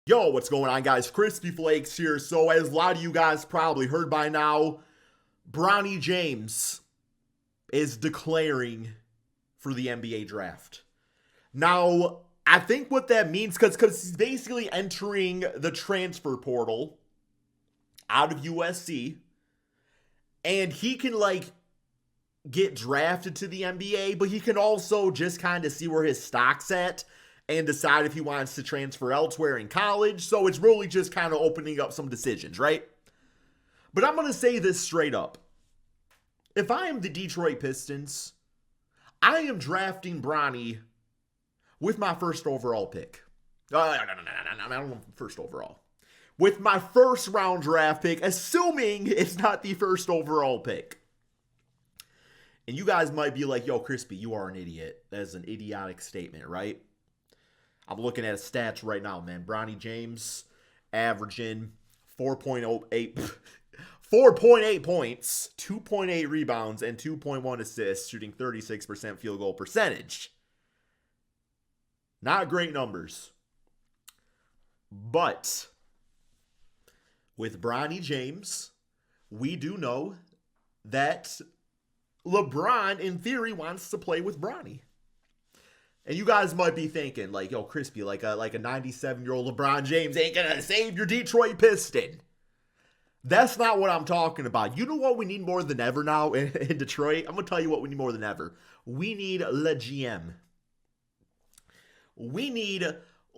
Yo, what's going on, guys? Crispy Flakes here. So, as a lot of you guys probably heard by now, Bronny James is declaring for the NBA draft. Now, I think what that means, because he's basically entering the transfer portal out of USC, and he can, get drafted to the NBA, but he can also just kind of see where his stock's at and decide if he wants to transfer elsewhere in college. So it's really just kind of opening up some decisions, right? But I'm going to say this straight up. If I am the Detroit Pistons, I am drafting Bronny with my first overall pick. No, I don't want first overall. With my first round draft pick, assuming it's not the first overall pick. And you guys might be like, yo, Crispy, you are an idiot. That is an idiotic statement, right? I'm looking at his stats right now, man. Bronny James averaging 4.8 points, 2.8 rebounds, and 2.1 assists, shooting 36% field goal percentage. Not great numbers. But with Bronny James, we do know that LeBron, in theory, wants to play with Bronny. And you guys might be thinking, yo, Crispy, like a 97-year-old LeBron James ain't gonna save your Detroit Piston. That's not what I'm talking about. You know what we need more than ever now in Detroit? I'm gonna tell you what we need more than ever. We need Le GM. We need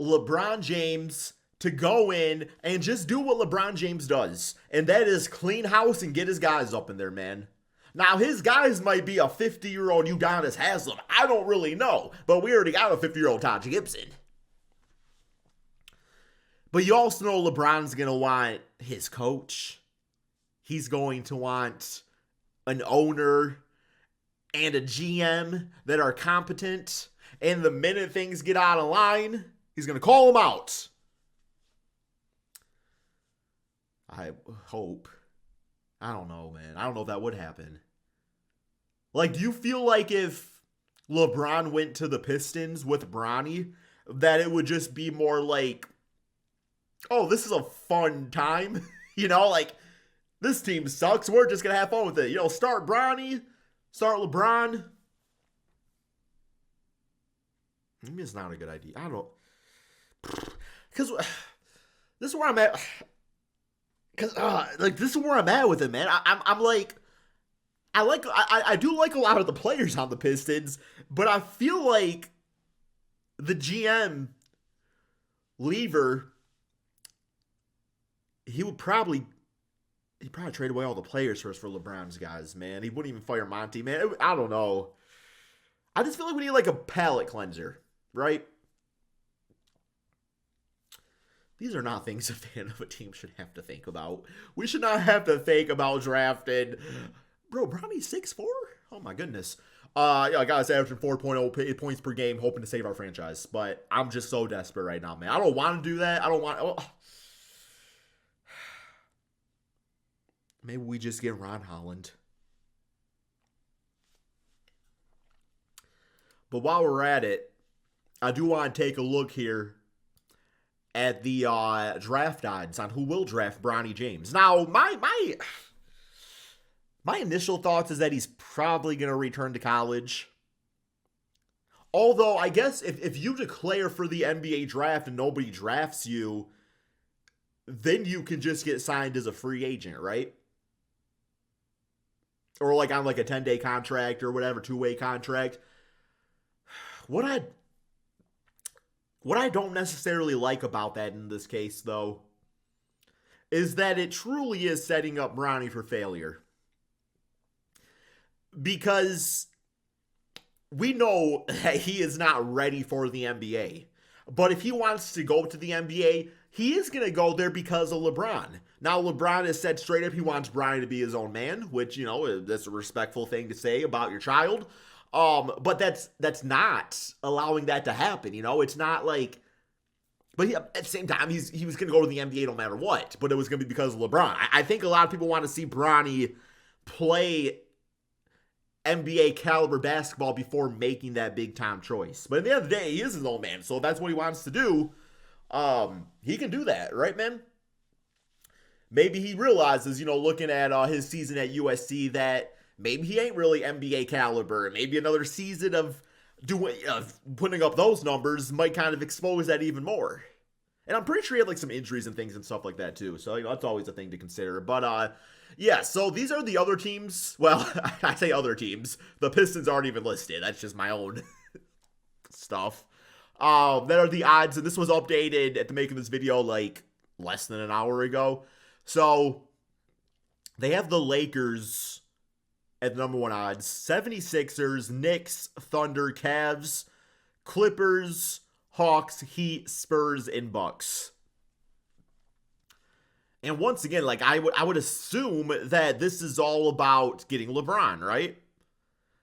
LeBron James to go in and just do what LeBron James does. And that is clean house and get his guys up in there, man. Now, his guys might be a 50-year-old Udonis Haslem. I don't really know. But we already got a 50-year-old Taj Gibson. But you also know LeBron's going to want his coach. He's going to want an owner and a GM that are competent. And the minute things get out of line, he's going to call them out. I hope. I don't know, man. I don't know if that would happen. Do you feel like if LeBron went to the Pistons with Bronny, that it would just be more like, oh, this is a fun time? This team sucks. We're just going to have fun with it. Start Bronny, start LeBron. Maybe it's not a good idea. I don't. Because this is where I'm at. Because, this is where I'm at with it, man. I'm like, I do like a lot of the players on the Pistons, but I feel like the GM, Lever, he'd probably trade away all the players first for LeBron's guys, man. He wouldn't even fire Monty, man. I don't know. I just feel like we need, a palate cleanser, right? These are not things a fan of a team should have to think about. We should not have to think about drafting. Bro, Bronny's 6'4"? Oh, my goodness. Guys averaging 4.0 points per game, hoping to save our franchise. But I'm just so desperate right now, man. I don't want to do that. I don't want... Oh. Maybe we just get Ron Holland. But while we're at it, I do want to take a look here at the draft odds on who will draft Bronny James. Now, my initial thoughts is that he's probably going to return to college. Although, I guess if you declare for the NBA draft and nobody drafts you, then you can just get signed as a free agent, right? Or on a 10-day contract or whatever, 2-way contract. What I don't necessarily like about that in this case, though, is that it truly is setting up Bronny for failure. Because we know that he is not ready for the NBA. But if he wants to go to the NBA, he is going to go there because of LeBron. Now, LeBron has said straight up he wants Bronny to be his own man, which, that's a respectful thing to say about your child. But that's not allowing that to happen, It's not like, but at the same time, he was going to go to the NBA no matter what. But it was going to be because of LeBron. I think a lot of people want to see Bronny play NBA caliber basketball before making that big time choice. But at the end of the day, he is his own man, so that's what he wants to do. He can do that, right, man? Maybe he realizes, looking at his season at USC, that maybe he ain't really NBA caliber. Maybe another season of putting up those numbers might kind of expose that even more. And I'm pretty sure he had like some injuries and things and stuff like that too. So that's always a thing to consider. But yeah. So these are the other teams. Well, I say other teams. The Pistons aren't even listed. That's just my own stuff. That are the odds, and this was updated at the making of this video like less than an hour ago. So they have the Lakers at the number 1 odds, 76ers, Knicks, Thunder, Cavs, Clippers, Hawks, Heat, Spurs, and Bucks. And once again, like I would assume that this is all about getting LeBron, right?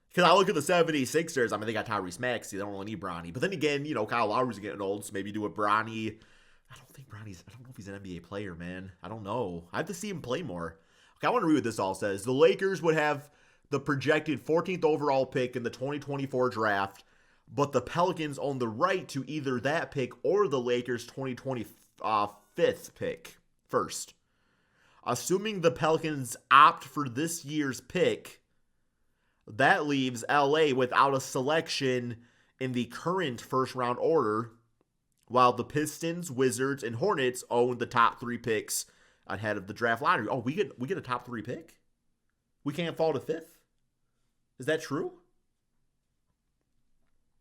Because I look at the 76ers, I mean, they got Tyrese Maxey, they don't really need Bronny. But then again, Kyle Lowry's getting old, so maybe do a Bronny. I don't know if he's an NBA player, man. I don't know. I have to see him play more. Okay, I want to read what this all says. The Lakers would have the projected 14th overall pick in the 2024 draft, but the Pelicans own the right to either that pick or the Lakers' 2025th pick first. Assuming the Pelicans opt for this year's pick, that leaves LA without a selection in the current first-round order, while the Pistons, Wizards, and Hornets own the top 3 picks ahead of the draft lottery. Oh, we get a top 3 pick? We can't fall to 5th? Is that true?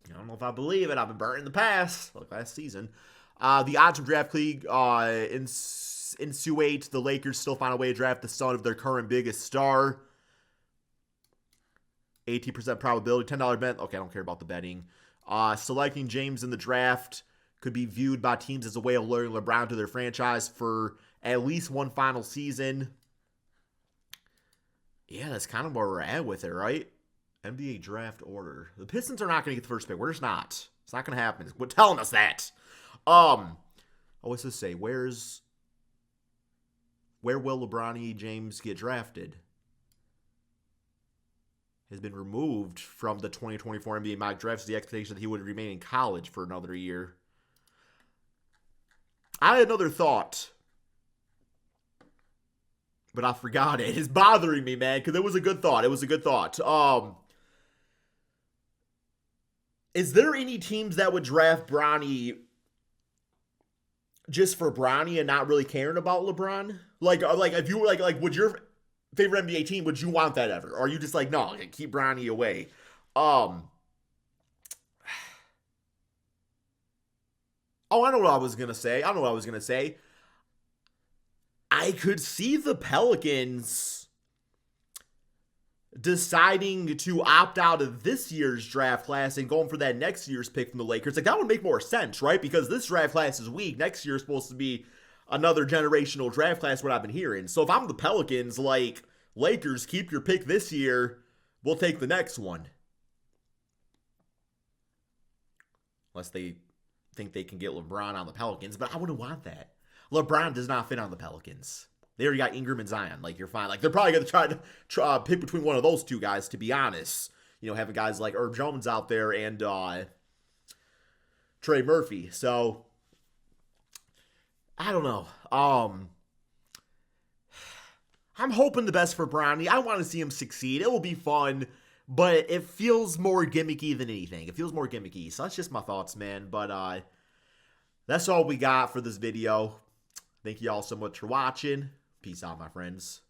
I don't know if I believe it. I've been burnt in the past, like last season. The odds from Draft League insinuate the Lakers still find a way to draft the son of their current biggest star. 18% probability, $10 bet. Okay, I don't care about the betting. Selecting James in the draft could be viewed by teams as a way of luring LeBron to their franchise for at least one final season. Yeah, that's kind of where we're at with it, right? NBA draft order. The Pistons are not going to get the first pick. We're just not. It's not going to happen. Quit telling us that. What's this say? Where will LeBron James get drafted? Has been removed from the 2024 NBA mock drafts. The expectation that he would remain in college for another year. I had another thought, but I forgot it. It's bothering me, man, because it was a good thought. Is there any teams that would draft Bronny just for Bronny and not really caring about LeBron? Like if you were like, would your favorite NBA team, would you want that ever? Or are you just like, no, keep Bronny away? Oh, I know what I was going to say. I could see the Pelicans deciding to opt out of this year's draft class and going for that next year's pick from the Lakers. Like, that would make more sense, right? Because this draft class is weak. Next year is supposed to be another generational draft class, what I've been hearing. So if I'm the Pelicans, like, Lakers, keep your pick this year. We'll take the next one. Unless they think they can get LeBron on the Pelicans, but I wouldn't want that. LeBron does not fit on the Pelicans. They already got Ingram and Zion. Like, you're fine. Like, they're probably going to try to pick between one of those two guys, to be honest. Having guys like Herb Jones out there and Trey Murphy. So, I don't know. I'm hoping the best for Bronny. I want to see him succeed. It will be fun, but it feels more gimmicky than anything. So that's just my thoughts, man. But that's all we got for this video. Thank you all so much for watching. Peace out, my friends.